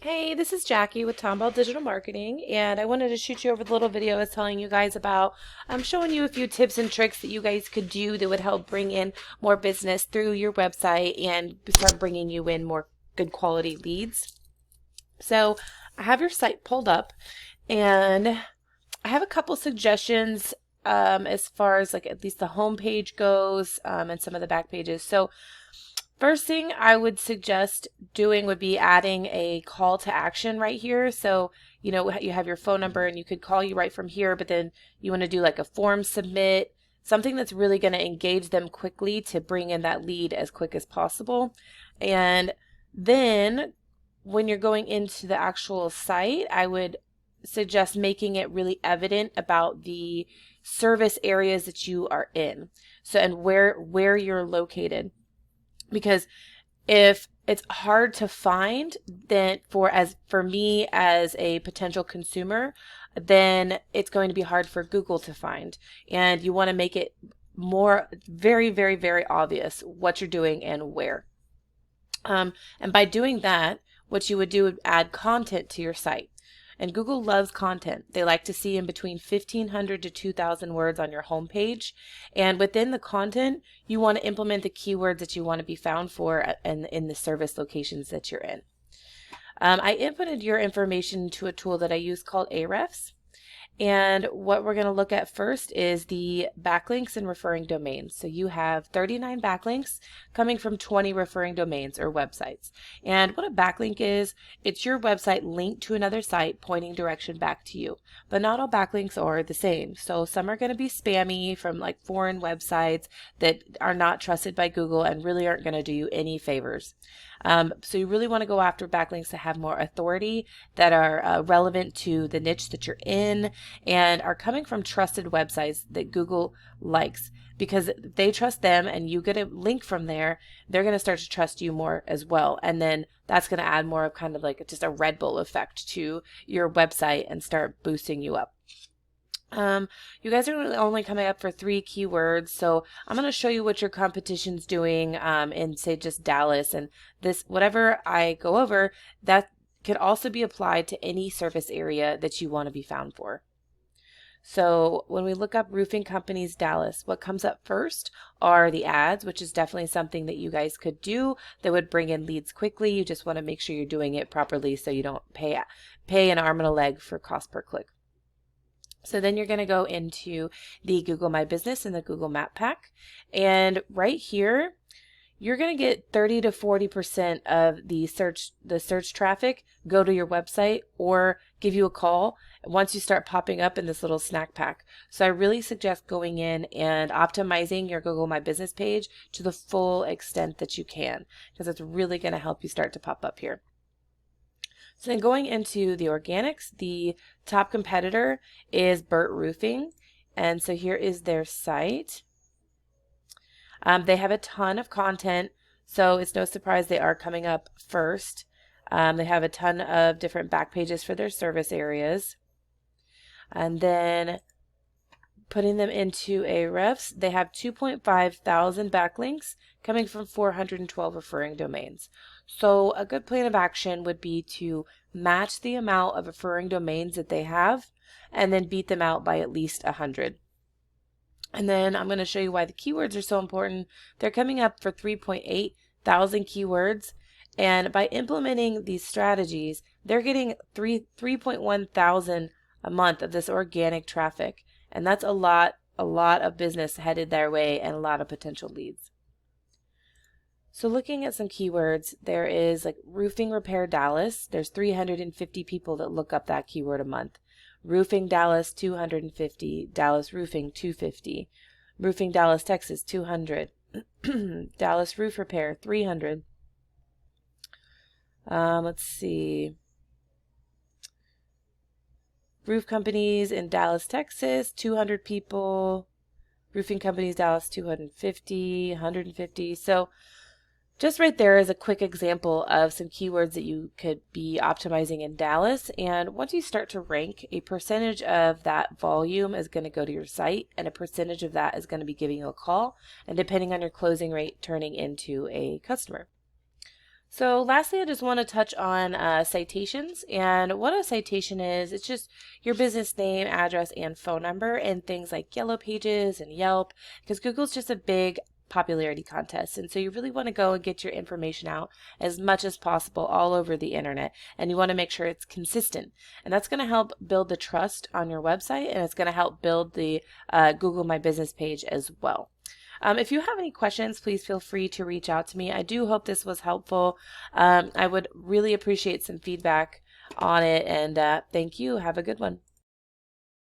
Hey, this is Jackie with Tomball Digital Marketing, and I wanted to shoot you over the little video I was telling you guys about. I'm showing you a few tips and tricks that you guys could do that would help bring in more business through your website and start bringing you in more good quality leads. So I have your site pulled up, and I have a couple suggestions as far as like at least the home page goes and some of the back pages. So first thing I would suggest doing would be adding a call to action right here. So, you have your phone number and you could call you right from here, but then you want to do like a form submit, something that's really going to engage them quickly to bring in that lead as quick as possible. And then when you're going into the actual site, I would suggest making it really evident about the service areas that you are in. So, and where you're located. Because if it's hard to find, then for me as a potential consumer, then it's going to be hard for Google to find. And you want to make it more very, very, very obvious what you're doing and where. And by doing that, what you would do would add content to your site. And Google loves content. They like to see in between 1,500 to 2,000 words on your homepage. And within the content, you want to implement the keywords that you want to be found for in the service locations that you're in. I inputted your information to a tool that I use called Ahrefs. And what we're going to look at first is the backlinks and referring domains. So you have 39 backlinks coming from 20 referring domains or websites. And what a backlink is, it's your website linked to another site pointing direction back to you. But not all backlinks are the same. So some are going to be spammy from like foreign websites that are not trusted by Google and really aren't going to do you any favors. So you really want to go after backlinks that have more authority, that are relevant to the niche that you're in, and are coming from trusted websites that Google likes. Because if they trust them and you get a link from there, they're going to start to trust you more as well. And then that's going to add more of kind of like just a Red Bull effect to your website and start boosting you up. You guys are only coming up for 3 keywords, so I'm going to show you what your competition's doing in say just Dallas, and this whatever I go over that could also be applied to any service area that you want to be found for. So when we look up roofing companies Dallas, what comes up first are the ads, which is definitely something that you guys could do that would bring in leads quickly. You just want to make sure you're doing it properly so you don't pay an arm and a leg for cost per click. So then you're going to go into the Google My Business and the Google Map Pack. And right here, you're going to get 30 to 40% of the search traffic go to your website or give you a call once you start popping up in this little snack pack. So I really suggest going in and optimizing your Google My Business page to the full extent that you can, because it's really going to help you start to pop up here. So then going into the organics, the top competitor is Burt Roofing. And so here is their site. They have a ton of content, so it's no surprise they are coming up first. They have a ton of different back pages for their service areas. And then putting them into Ahrefs, they have 2.5 thousand backlinks coming from 412 referring domains. So a good plan of action would be to match the amount of referring domains that they have and then beat them out by at least 100. And then I'm going to show you why the keywords are so important. They're coming up for 3.8 thousand keywords. And by implementing these strategies, they're getting 3.1 thousand a month of this organic traffic. And that's a lot of business headed their way and a lot of potential leads. So looking at some keywords, there is like roofing repair Dallas. There's 350 people that look up that keyword a month. Roofing Dallas, 250. Dallas roofing, 250. Roofing Dallas, Texas, 200. Dallas roof repair, 300. Let's see. Roof companies in Dallas, Texas, 200 people. Roofing companies Dallas, 250, 150. So just right there is a quick example of some keywords that you could be optimizing in Dallas. And once you start to rank, a percentage of that volume is going to go to your site, and a percentage of that is going to be giving you a call, and depending on your closing rate, turning into a customer. So lastly, I just want to touch on citations. And what a citation is, it's just your business name, address, and phone number and things like Yellow Pages and Yelp, because Google's just a big popularity contest. And so you really want to go and get your information out as much as possible all over the internet. And you want to make sure it's consistent. And that's going to help build the trust on your website, and it's going to help build the Google My Business page as well. If you have any questions, please feel free to reach out to me. I do hope this was helpful. I would really appreciate some feedback on it, and thank you. Have a good one.